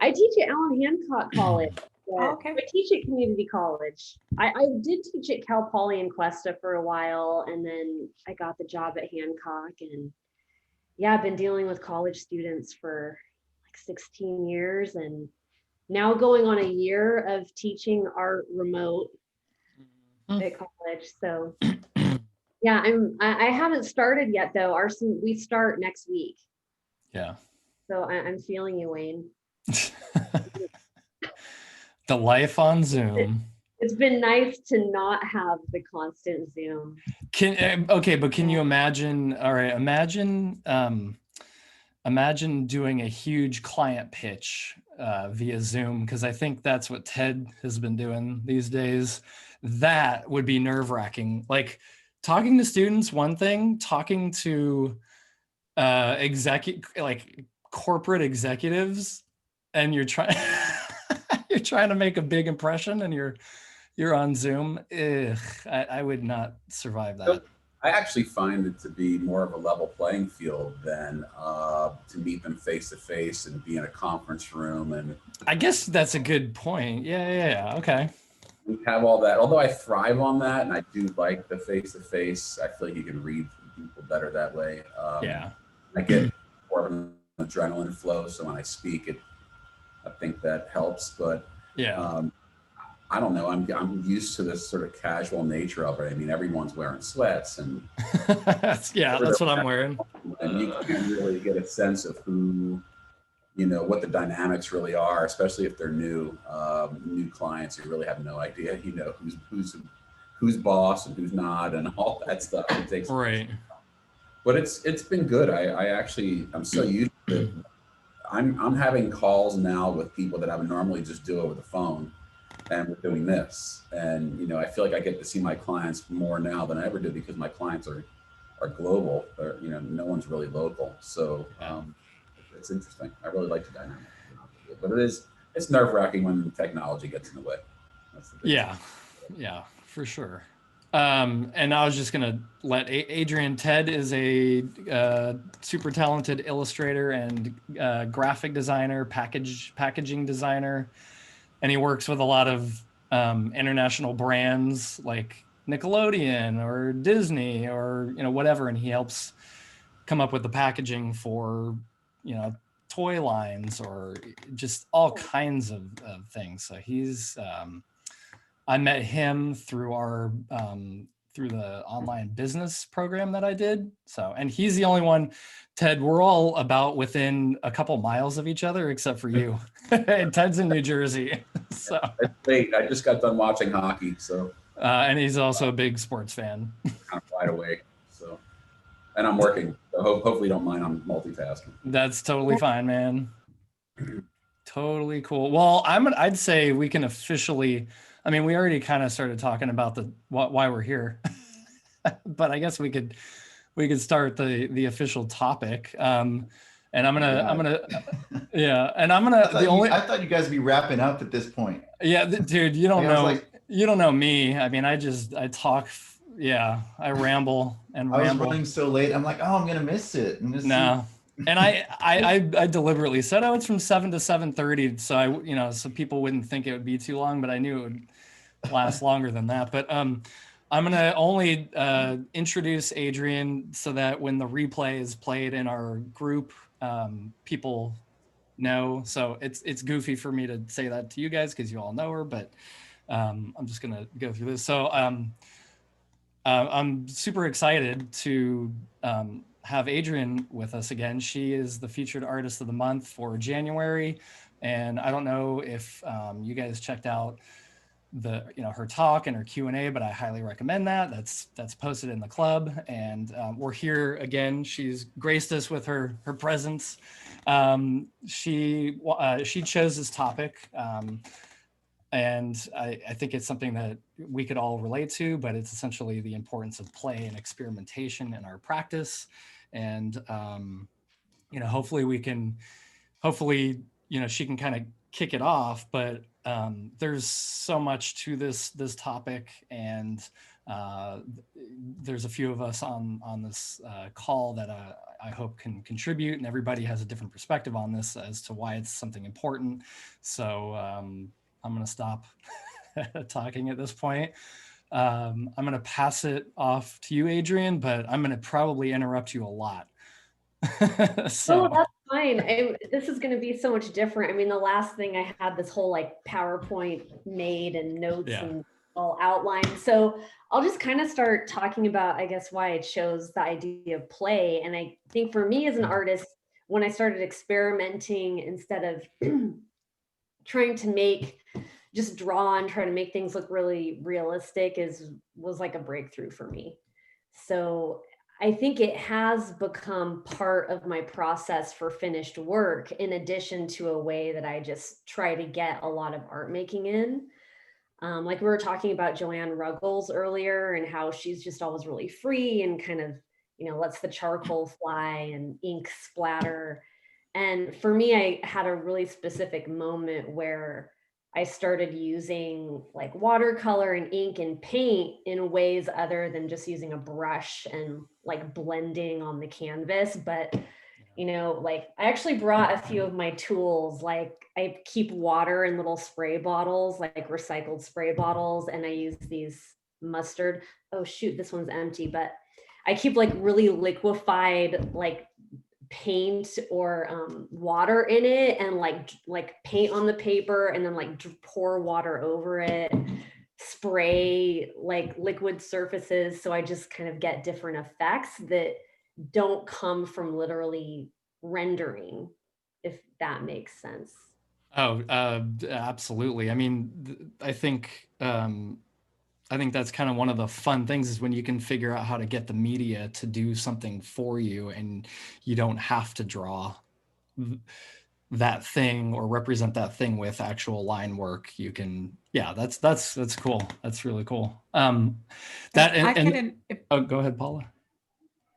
I teach at Allen Hancock College. Oh, okay. I teach at community college. I did teach at Cal Poly and Cuesta for a while, and then I got the job at Hancock. And yeah, I've been dealing with college students for like 16 years, and now going on a year of teaching art remote at college. So yeah, I haven't started yet though. We start next week. Yeah. So I'm feeling you, Wayne. The life on Zoom. It's been nice to not have the constant Zoom. Okay, but can you imagine? All right, imagine doing a huge client pitch via Zoom, because I think that's what Ted has been doing these days. That would be nerve-wracking. Like talking to students, one thing, talking to corporate executives, and you're trying you're trying to make a big impression, and you're on Zoom. Ugh, I would not survive that. So I actually find it to be more of a level playing field than to meet them face to face and be in a conference room. And I guess that's a good point. Yeah. Okay. We have all that. Although I thrive on that, and I do like the face to face. I feel like you can read people better that way. Yeah. I get more of an adrenaline flow, so when I speak, I think that helps. But yeah. I don't know. I'm used to this sort of casual nature of it. I mean, everyone's wearing sweats, and that's what I'm wearing. And you can really get a sense of who, what the dynamics really are, especially if they're new clients who really have no idea, who's boss and who's not, and all that stuff. It takes right. But it's been good. I'm so used to it. I'm having calls now with people that I would normally just do over the phone. And we're doing this, and I feel like I get to see my clients more now than I ever did, because my clients are global. No one's really local, so it's interesting. I really like the dynamic, but it's nerve-wracking when technology gets in the way. That's the yeah, for sure. And I was just gonna let Adrienne. Ted is a super talented illustrator and graphic designer, packaging designer. And he works with a lot of international brands like Nickelodeon or Disney or whatever, and he helps come up with the packaging for toy lines or just all kinds of things. So he's I met him through our through the online business program that I did. So, and he's the only one. Ted, we're all about within a couple miles of each other, except for you. And Ted's in New Jersey. So wait, I just got done watching hockey, so. And he's also a big sports fan. Kind of wide awake, so. And I'm working, so hopefully you don't mind I'm multitasking. That's totally fine, man. Totally cool. Well, I'd say we can officially, we already kind of started talking about why we're here, but I guess we could start the official topic. And I'm gonna I thought you guys would be wrapping up at this point. Yeah, dude, you don't know me. I talk. Yeah, I ramble and ramble. I was running so late. I'm like, oh, I'm gonna miss it. No. And I deliberately said, it's from 7 to 7:30. So so people wouldn't think it would be too long, but I knew it would last longer than that. But I'm going to only introduce Adrienne so that when the replay is played in our group, people know. So it's goofy for me to say that to you guys because you all know her, but I'm just going to go through this. So I'm super excited to have Adrienne with us again. She is the featured artist of the month for January. And I don't know if you guys checked out her talk and her Q&A, but I highly recommend that. That's posted in the club, and we're here again. She's graced us with her presence. She chose this topic, and I think it's something that we could all relate to, but it's essentially the importance of play and experimentation in our practice. And hopefully she can kind of kick it off, but there's so much to this topic, and There's a few of us on this call that I hope can contribute, and everybody has a different perspective on this as to why it's something important. So I'm going to stop talking at this point. I'm going to pass it off to you, Adrienne, but I'm going to probably interrupt you a lot. Oh, that's fine. This is going to be so much different. I mean, the last thing I had this whole like PowerPoint made and notes and all outlined. So I'll just kind of start talking about, I guess, why it shows the idea of play. And I think for me as an artist, when I started experimenting instead of trying to just draw and try to make things look really realistic was like a breakthrough for me. So I think it has become part of my process for finished work, in addition to a way that I just try to get a lot of art making in. Like we were talking about Joanne Ruggles earlier and how she's just always really free and kind of, lets the charcoal fly and ink splatter. And for me, I had a really specific moment where I started using like watercolor and ink and paint in ways other than just using a brush and like blending on the canvas. But, like I actually brought a few of my tools. Like I keep water in little spray bottles, like recycled spray bottles. And I use these mustard. Oh shoot, this one's empty, but I keep like really liquefied, like paint or water in it, and like paint on the paper and then like pour water over it, spray like liquid surfaces. So I just kind of get different effects that don't come from literally rendering, if that makes sense. Oh, absolutely. I mean, I think that's kind of one of the fun things is when you can figure out how to get the media to do something for you, and you don't have to draw that thing or represent that thing with actual line work. You can, that's cool. That's really cool. Oh, go ahead, Paula.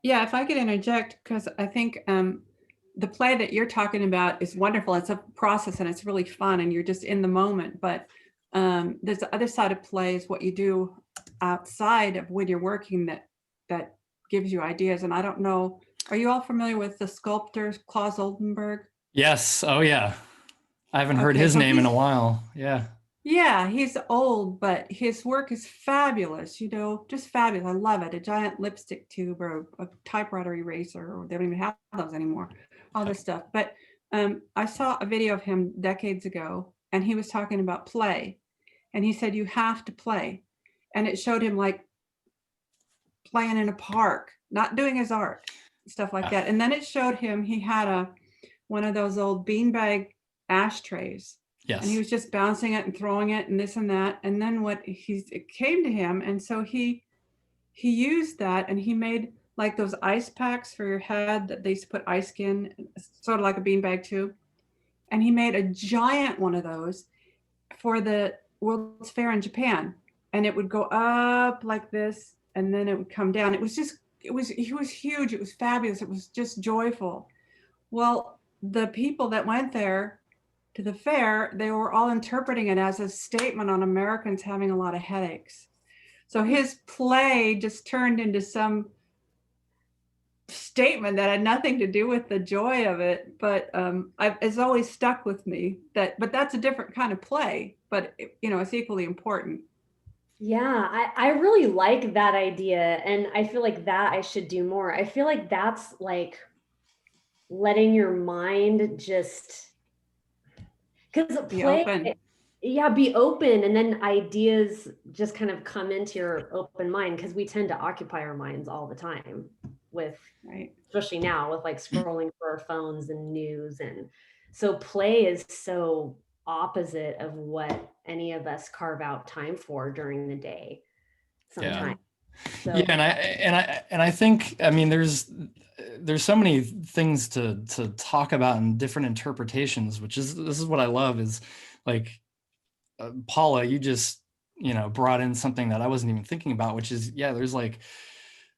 Yeah, if I could interject, because I think the play that you're talking about is wonderful. It's a process and it's really fun and you're just in the moment. But there's the other side of play is what you do outside of when you're working that gives you ideas. And I don't know, are you all familiar with the sculptor Claus Oldenburg? Yes. Oh yeah. I haven't heard his name in a while. Yeah. Yeah, he's old, but his work is fabulous, just fabulous. I love it. A giant lipstick tube or a typewriter eraser, or they don't even have those anymore, all this stuff. But I saw a video of him decades ago, and he was talking about play. And he said, you have to play. And it showed him like playing in a park, not doing his art, stuff like that. And then it showed him, he had one of those old beanbag ashtrays. Yes. And he was just bouncing it and throwing it and this and that. And then it came to him. And so he used that, and he made like those ice packs for your head that they used to put ice in, sort of like a beanbag tube. And he made a giant one of those for the World's Fair in Japan. And it would go up like this, and then it would come down. It was huge. It was fabulous. It was just joyful. Well, the people that went there to the fair, they were all interpreting it as a statement on Americans having a lot of headaches. So his play just turned into some statement that had nothing to do with the joy of it. But it's always stuck with me but that's a different kind of play, but it's equally important. Yeah, I really like that idea. And I feel like that I should do more. I feel like that's like letting your mind just, because Be open. Yeah, be open, and then ideas just kind of come into your open mind, because we tend to occupy our minds all the time with, especially now with like scrolling for our phones and news. And so play is so opposite of what any of us carve out time for during the day sometimes. So. Yeah, and I think, I mean, there's so many things to talk about and different interpretations, this is what I love is like, Paula, you just, brought in something that I wasn't even thinking about, which is,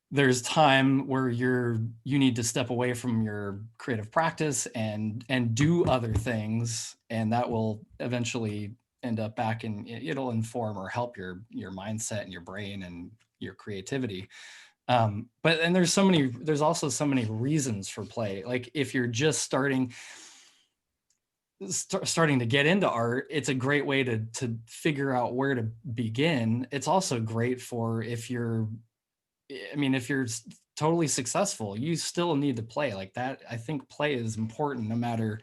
there's time where you need to step away from your creative practice and do other things, and that will eventually end up back in, it'll inform or help your mindset and your brain and your creativity. But and there's also so many reasons for play. Like if you're just starting to get into art, it's a great way to figure out where to begin. It's also great for if you're totally successful, you still need to play like that. I think play is important no matter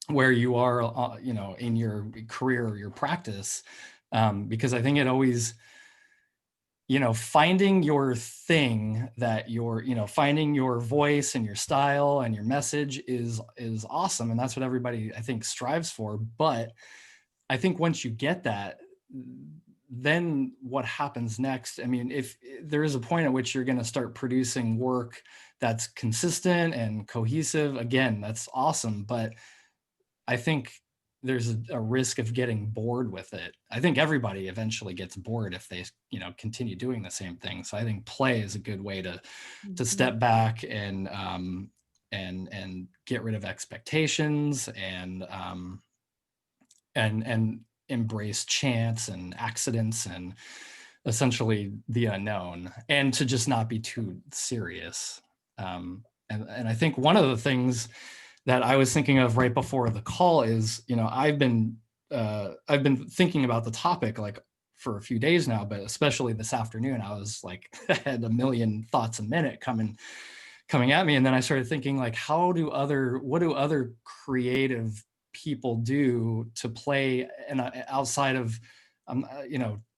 where you are, in your career or your practice, because I think it always, finding your thing that finding your voice and your style and your message is awesome. And that's what everybody, I think, strives for. But I think once you get that, then what happens next? I mean, if there is a point at which you're going to start producing work that's consistent and cohesive, again, that's awesome. But I think there's a risk of getting bored with it. I think everybody eventually gets bored if they, continue doing the same thing. So I think play is a good way to step back and get rid of expectations and embrace chance and accidents and essentially the unknown, and to just not be too serious. And I think one of the things that I was thinking of right before the call is, I've been thinking about the topic like for a few days now, but especially this afternoon, I was like, I had a million thoughts a minute coming at me. And then I started thinking like, what do other creative people do to play and outside of,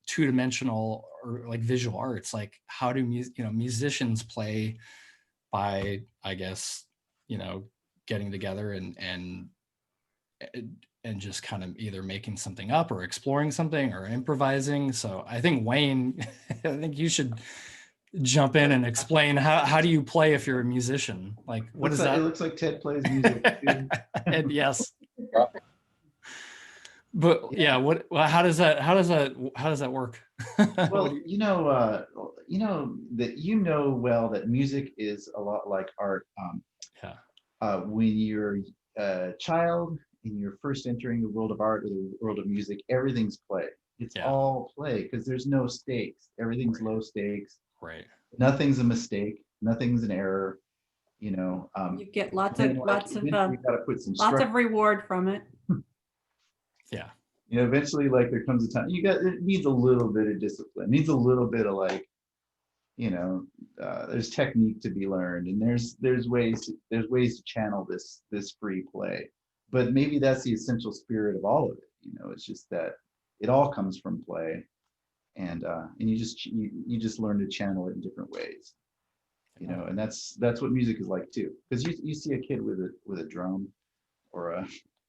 two-dimensional or like visual arts? Like how do musicians play by, I guess, getting together and just kind of either making something up or exploring something or improvising. So I think Wayne, I think you should jump in and explain how do you play if you're a musician? Like what is that? It looks like Ted plays music too. And yes. But yeah, how does that work? Well, that music is a lot like art. When you're a child and you're first entering the world of art or the world of music, everything's play. It's all play because there's no stakes. Everything's low stakes. Right. Nothing's a mistake. Nothing's an error. You get lots of reward from it. Yeah. Eventually, like there comes a time it needs a little bit of discipline. It needs a little bit of like, there's technique to be learned, and there's ways to channel this free play. But maybe that's the essential spirit of all of it. It's just that it all comes from play, and you just learn to channel it in different ways. And that's what music is like too. Because you see a kid with a drum or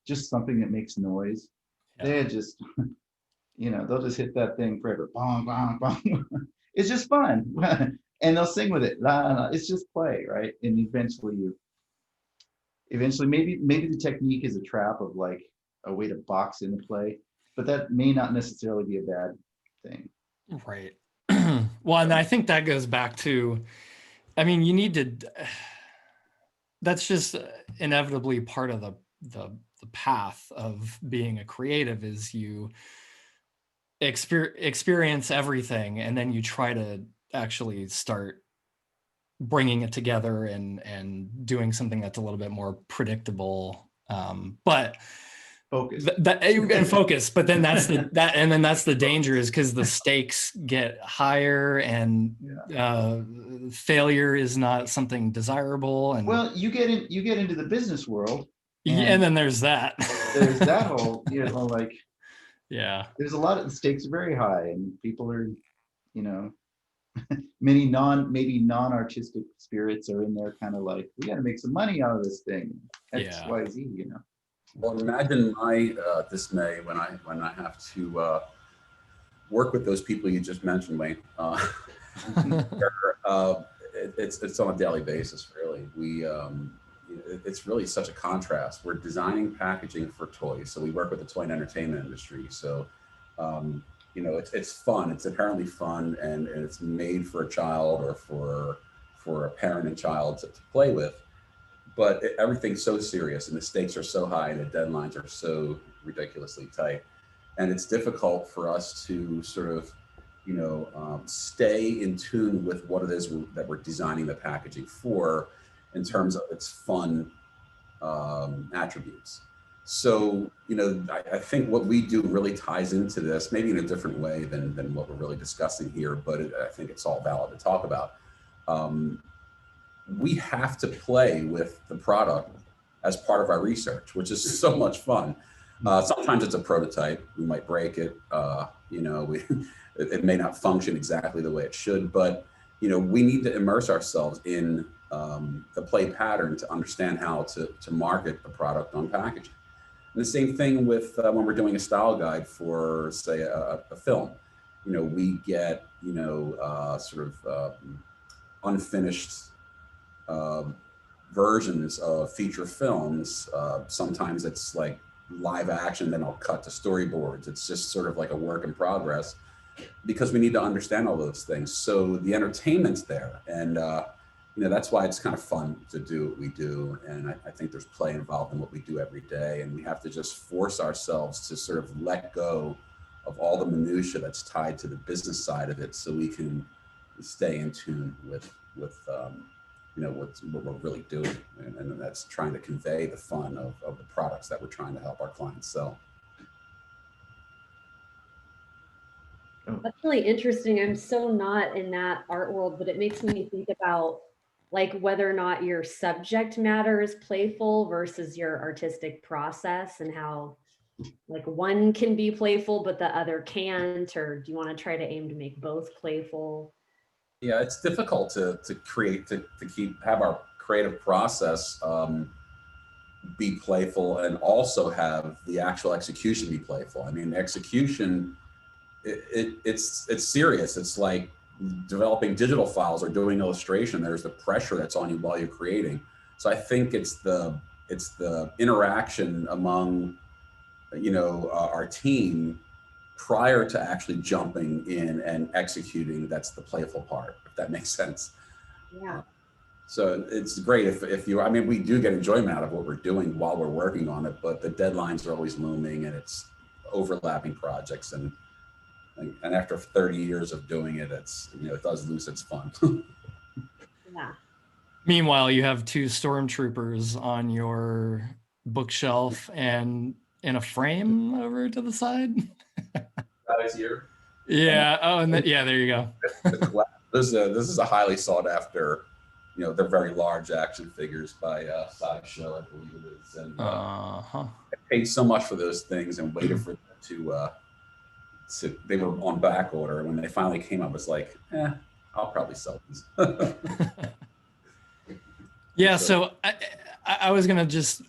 just something that makes noise. They just they'll just hit that thing forever. Bong, bong, bong. It's just fun. And they'll sing with it. La, la. It's just play, right? And eventually maybe the technique is a trap of like a way to box into play, but that may not necessarily be a bad thing. Right. Well, and I think that goes back to, you need to, that's just inevitably part of the path of being a creative is you experience everything and then you try to actually start bringing it together and doing something that's a little bit more predictable, but focus focus. But then that's the danger, is because the stakes get higher and failure is not something desirable. And well, you get into the business world, and then there's that whole like there's a lot of, the stakes are very high, and people are many non-artistic spirits are in there kind of like, we got to make some money out of this thing, XYZ. Well, imagine my dismay when I have to work with those people you just mentioned, Wayne. It's on a daily basis, really. It's really such a contrast. We're designing packaging for toys, so we work with the toy and entertainment industry. So, it's fun. It's inherently fun, and it's made for a child or for a parent and child to play with. But everything's so serious, and the stakes are so high, and the deadlines are so ridiculously tight, and it's difficult for us to sort of stay in tune with what it is that we're designing the packaging for in terms of its fun attributes. So, I think what we do really ties into this, maybe in a different way than what we're really discussing here, but I think it's all valid to talk about. We have to play with the product as part of our research, which is so much fun. Sometimes it's a prototype. We might break it. It may not function exactly the way it should, but we need to immerse ourselves in the play pattern to understand how to market the product on packaging. And the same thing with when we're doing a style guide for, say, a film. We get sort of unfinished versions of feature films. Sometimes it's like live action, then I'll cut to storyboards. It's just sort of like a work in progress because we need to understand all those things. So the entertainment's there, and that's why it's kind of fun to do what we do. And I think there's play involved in what we do every day, and we have to just force ourselves to sort of let go of all the minutia that's tied to the business side of it, so we can stay in tune with what we're really doing, and that's trying to convey the fun of the products that we're trying to help our clients sell. That's really interesting. I'm so not in that art world, but it makes me think about like whether or not your subject matter is playful versus your artistic process, and how like one can be playful but the other can't, or do you want to try to aim to make both playful? Yeah, it's difficult to create, to have our creative process be playful and also have the actual execution be playful. I mean, execution, it's serious. It's like developing digital files or doing illustration. There's the pressure that's on you while you're creating. So I think it's the interaction among our team prior to actually jumping in and executing. That's the playful part, if that makes sense. Yeah. So it's great if you, I mean, we do get enjoyment out of what we're doing while we're working on it, but the deadlines are always looming, and it's overlapping projects. And after 30 years of doing it, it does lose its fun. Yeah. Meanwhile, you have 2 stormtroopers on your bookshelf and in a frame over to the side. That is here. Yeah. Oh, and yeah, there you go. This is a highly sought after, they're very large action figures by Sideshow, I believe it is. And I paid so much for those things and waited for them to they were on back order. When they finally came, I was like, I'll probably sell these. Yeah. So I was going to just,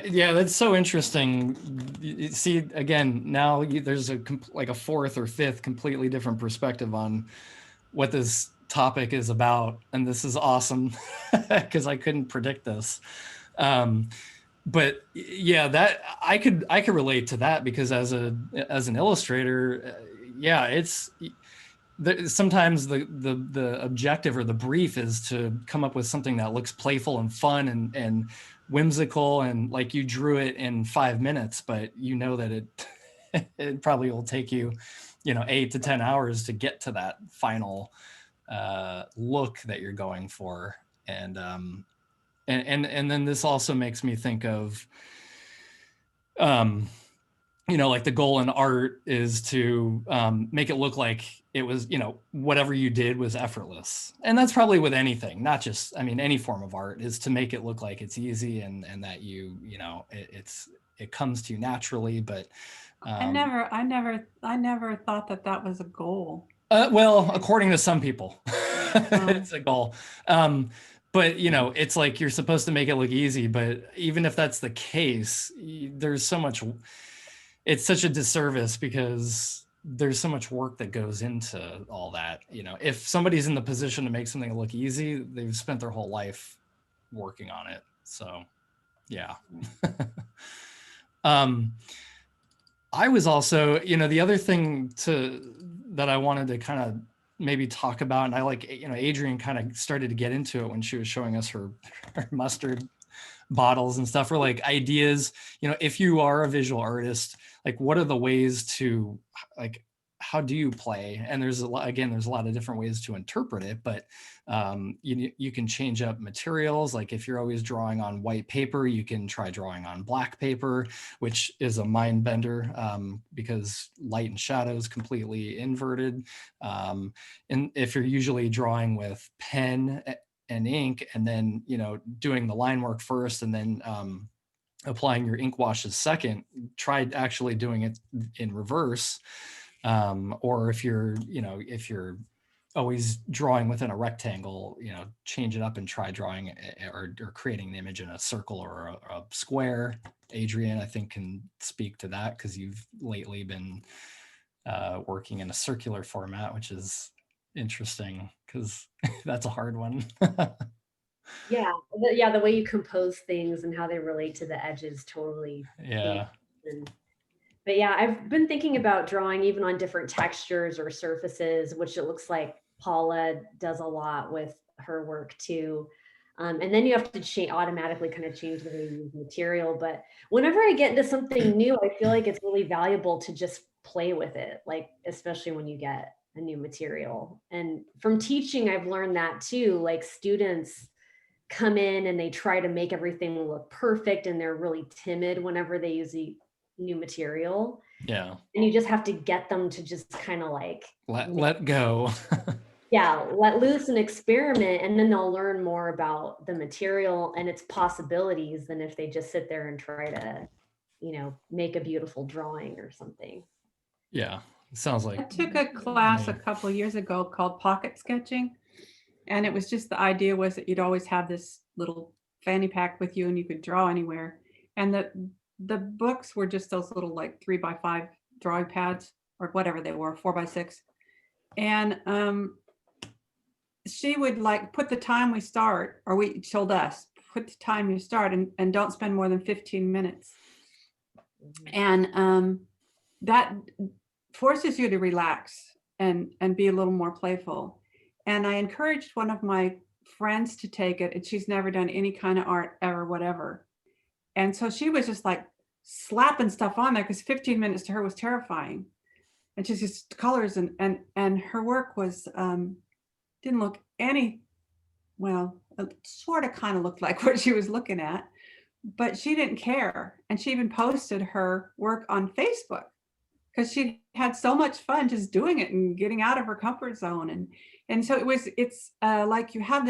yeah, that's so interesting. You see, again, now there's like a 4th or 5th completely different perspective on what this topic is about. And this is awesome because I couldn't predict this. But yeah, that I could relate to that, because as an illustrator, yeah, it's sometimes the objective or the brief is to come up with something that looks playful and fun and whimsical, and like you drew it in 5 minutes, but that it probably will take you 8 to 10 hours to get to that final look that you're going for. And then this also makes me think of like the goal in art is to make it look like it was, whatever you did was effortless. And that's probably with anything, not just, any form of art, is to make it look like it's easy and that it comes to you naturally. But I never thought that was a goal. Well, according to some people, it's a goal. But it's like you're supposed to make it look easy. But even if that's the case, there's so much. It's such a disservice because there's so much work that goes into all that. If somebody's in the position to make something look easy, they've spent their whole life working on it. So, yeah. I was also, the other thing that I wanted to kind of maybe talk about, and I like, Adrienne kind of started to get into it when she was showing us her mustard bottles and stuff, or like ideas, if you are a visual artist, like what are the ways to like how do you play? And there's a lot, again, there's a lot of different ways to interpret it, but you can change up materials. Like if you're always drawing on white paper, you can try drawing on black paper, which is a mind bender because light and shadow is completely inverted. And if you're usually drawing with pen and ink, and then, doing the line work first, and then applying your ink washes second, try actually doing it in reverse. Or if you're always drawing within a rectangle, change it up and try drawing or creating an image in a circle or a square. Adrienne, I think, can speak to that because you've lately been working in a circular format, which is interesting because that's a hard one. Yeah, the way you compose things and how they relate to the edges totally. Yeah. But yeah, I've been thinking about drawing even on different textures or surfaces, which it looks like Paula does a lot with her work too. And then you have to automatically kind of change the way you use material. But whenever I get into something new, I feel like it's really valuable to just play with it, like especially when you get a new material. And from teaching, I've learned that too. Like students come in and they try to make everything look perfect, and they're really timid whenever they use the new material. Yeah. And you just have to get them to just kind of like let go. Yeah, let loose and experiment, and then they'll learn more about the material and its possibilities than if they just sit there and try to, make a beautiful drawing or something. Yeah, it sounds like I took a class a couple of years ago called pocket sketching. And it was just, the idea was that you'd always have this little fanny pack with you and you could draw anywhere. And the books were just those little like 3x5 drawing pads or whatever they were, 4x6. And she would like put the time we start, or we told us, put the time you start and don't spend more than 15 minutes. And that forces you to relax and be a little more playful. And I encouraged one of my friends to take it, and she's never done any kind of art ever, whatever. And so she was just like slapping stuff on there because 15 minutes to her was terrifying. And she's just colors and her work was didn't look well, it sort of kind of looked like what she was looking at, but she didn't care. And she even posted her work on Facebook because she had so much fun just doing it and getting out of her comfort zone. And so it's like you have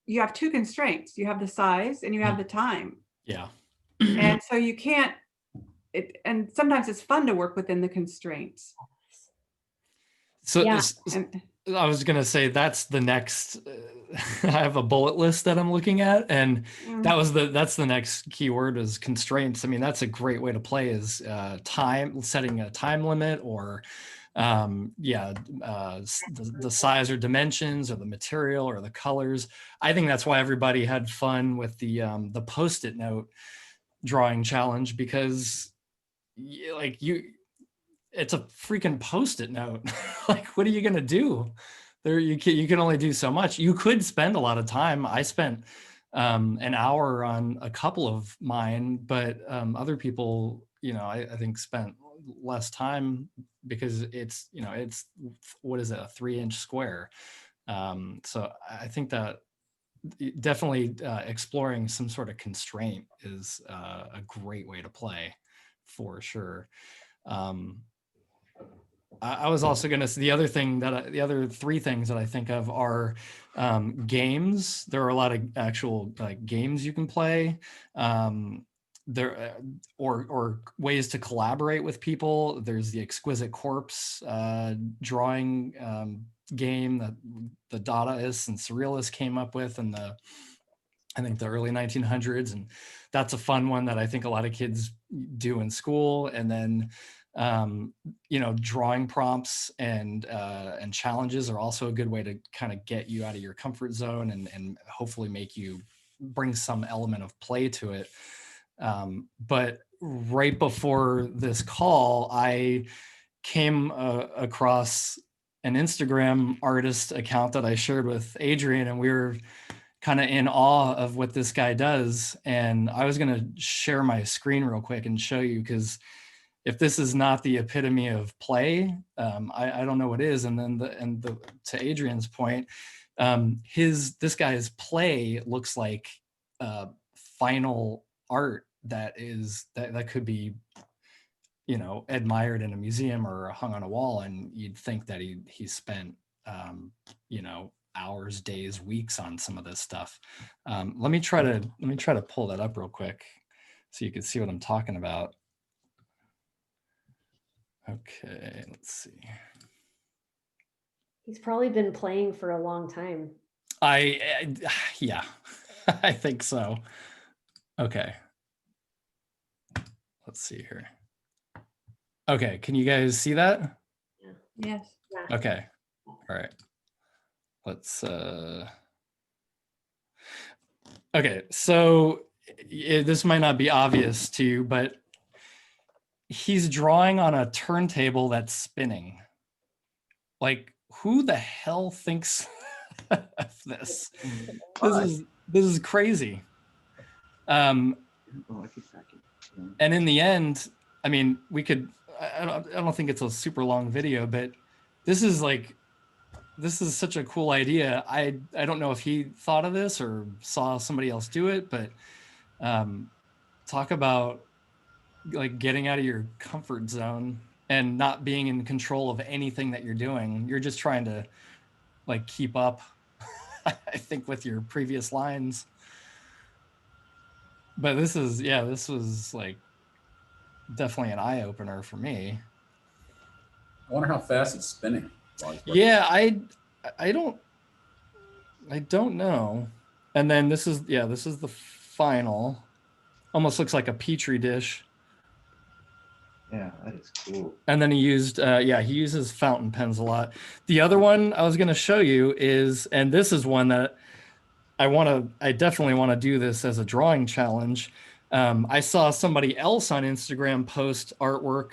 you have two constraints. You have the size and you have the time. Yeah. And so you can't, and sometimes it's fun to work within the constraints. So Yeah. I was going to say that's the next, I have a bullet list that I'm looking at, and that's the next keyword is constraints. I mean, that's a great way to play is time, setting a time limit, or the size or dimensions or the material or the colors. I think that's why everybody had fun with the Post-it note drawing challenge, because it's a freaking Post-it note. Like, what are you going to do there? You can only do so much. You could spend a lot of time. I spent an hour on a couple of mine, but other people, I think spent less time because it's what is it, a 3-inch square. So I think that definitely exploring some sort of constraint is a great way to play for sure. I was also going to say the other three things that I think of are games. There are a lot of actual games you can play. There or ways to collaborate with people. There's the Exquisite Corpse drawing game that the Dadaists and Surrealists came up with in I think the early 1900s, and that's a fun one that I think a lot of kids do in school. And then drawing prompts and challenges are also a good way to kind of get you out of your comfort zone and hopefully make you bring some element of play to it. But right before this call, I came across an Instagram artist account that I shared with Adrienne, and we were kind of in awe of what this guy does. And I was going to share my screen real quick and show you, because if this is not the epitome of play, I don't know what is. And then to Adrienne's point, this guy's play looks like final art that could be, admired in a museum or hung on a wall, and you'd think that he spent hours, days, weeks on some of this stuff. Let me try to pull that up real quick so you can see what I'm talking about. Okay, let's see. He's probably been playing for a long time. Yeah, I think so. Okay. Let's see here. Okay, can you guys see that? Yes. Yeah. Okay. All right. Let's okay, so this might not be obvious to you, but he's drawing on a turntable that's spinning. Like, who the hell thinks of this? This is crazy. And in the end, I mean, we could, I don't think it's a super long video, but this is such a cool idea. I don't know if he thought of this or saw somebody else do it, but talk about like getting out of your comfort zone and not being in control of anything that you're doing. You're just trying to like keep up, I think, with your previous lines. But this was like definitely an eye opener for me. I wonder how fast it's spinning. Yeah, I don't know. And then this is the final. Almost looks like a petri dish. Yeah, that is cool. And then he uses fountain pens a lot. The other one I was going to show you is, and this is one that I definitely want to do this as a drawing challenge. I saw somebody else on Instagram post artwork,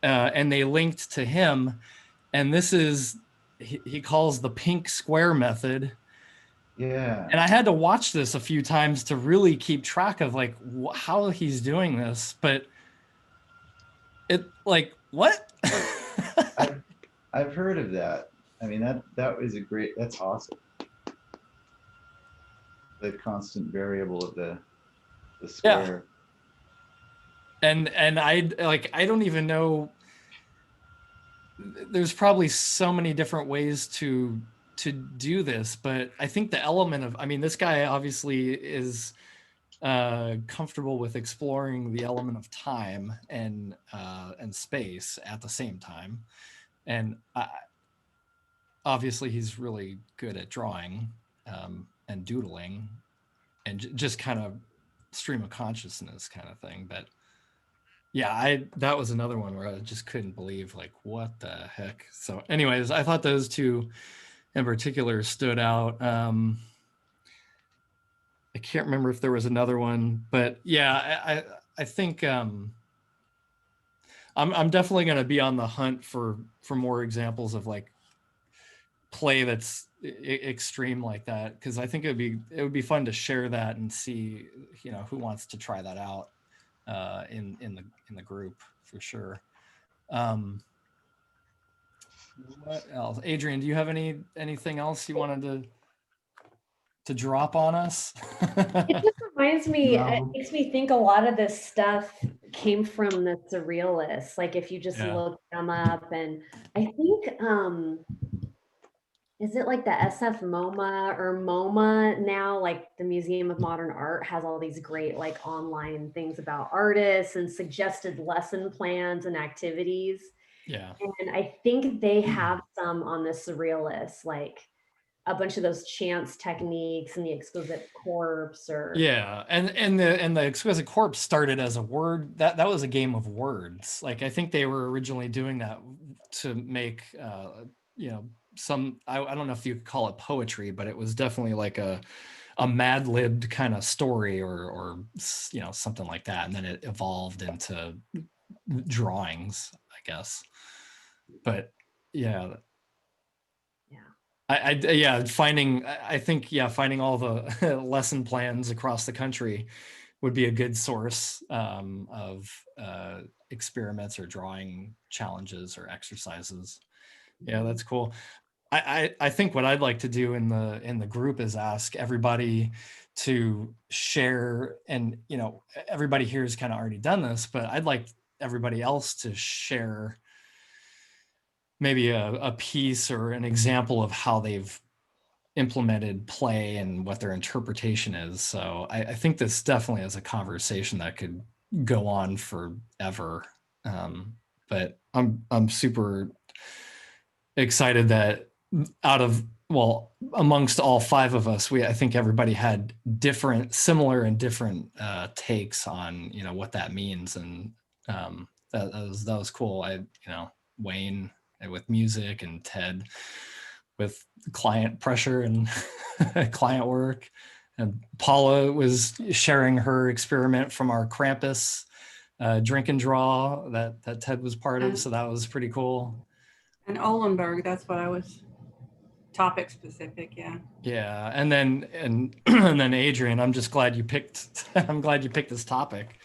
and they linked to him. And this is, he calls the pink square method. Yeah. And I had to watch this a few times to really keep track of like how he's doing this. But it like, what? I've heard of that. I mean, that was that's awesome. The constant variable of the square. Yeah. And I don't even know. There's probably so many different ways to do this, but I think the element of, I mean, this guy obviously is comfortable with exploring the element of time and space at the same time. And obviously he's really good at drawing and doodling and just kind of stream of consciousness kind of thing. But yeah, that was another one where I just couldn't believe, like, what the heck. So anyways, I thought those two in particular stood out. I can't remember if there was another one, but yeah, I think I'm definitely going to be on the hunt for more examples of like play that's extreme like that, because I think it would be fun to share that and see, who wants to try that out in the group for sure. What else? Adrienne, do you have anything else you wanted to drop on us? It just reminds me, No. it makes me think a lot of this stuff came from the surrealists. Like if you just look them up, and I think, is it like the SF MoMA or MoMA now, like the Museum of Modern Art has all these great like online things about artists and suggested lesson plans and activities. Yeah. And I think they have some on the surrealists, like a bunch of those chance techniques and the exquisite corpse, or and the exquisite corpse started as a word that was a game of words. Like I think they were originally doing that to make some, I don't know if you could call it poetry, but it was definitely like a mad-libbed kind of story or something like that, and then it evolved into drawings, I guess. But finding all the lesson plans across the country would be a good source of experiments or drawing challenges or exercises. Yeah, that's cool. I think what I'd like to do in the group is ask everybody to share, and you know, everybody here has kind of already done this, but I'd like everybody else to share maybe a piece or an example of how they've implemented play and what their interpretation is. So I think this definitely is a conversation that could go on forever. But I'm super excited that amongst all five of us, I think everybody had similar and different takes on, you know, what that means. And that was cool. Wayne with music, and Ted with client pressure and client work. And Paula was sharing her experiment from our Krampus drink and draw that Ted was part of. So that was pretty cool. And Olenberg, that's what I was, topic specific, yeah. Yeah, and then and then Adrienne, I'm just glad you picked this topic.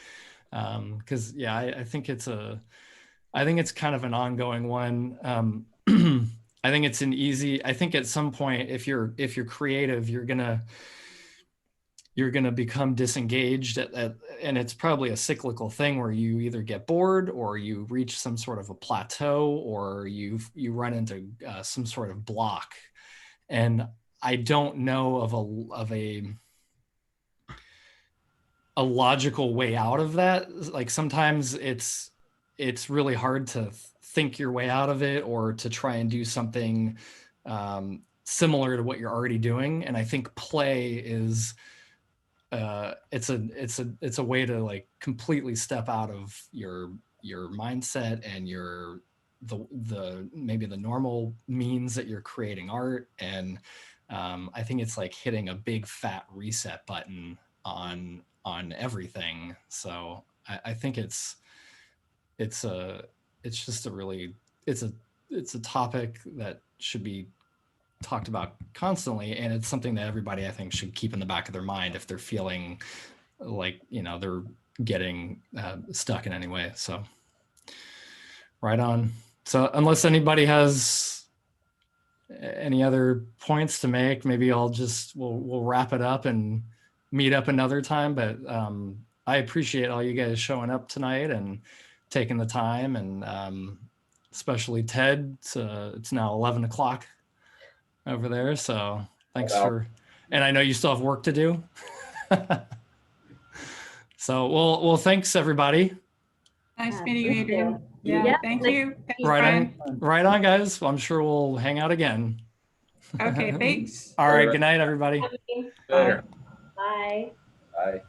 Because yeah, I think it's kind of an ongoing one. I think I think at some point, if you're creative, you're gonna become disengaged and it's probably a cyclical thing where you either get bored or you reach some sort of a plateau, or you run into some sort of block. And I don't know of a logical way out of that. Like sometimes it's really hard to think your way out of it, or to try and do something similar to what you're already doing. And I think play is it's a way to like completely step out of your mindset and the maybe the normal means that you're creating art. And I think it's like hitting a big fat reset button on everything. So I think it's just it's a topic that should be talked about constantly, and it's something that everybody I think should keep in the back of their mind if they're feeling like, you know, they're getting stuck in any way. So right on. So unless anybody has any other points to make, maybe we'll wrap it up and meet up another time. But I appreciate all you guys showing up tonight and taking the time, and especially Ted. It's now 11 o'clock over there. So thanks and I know you still have work to do. So well, thanks everybody. Nice meeting you, Adrienne. Yeah. Yeah, thank you. Thanks, Right on, guys. I'm sure we'll hang out again. Okay, thanks. All right. Good night, everybody. Later. Bye. Bye.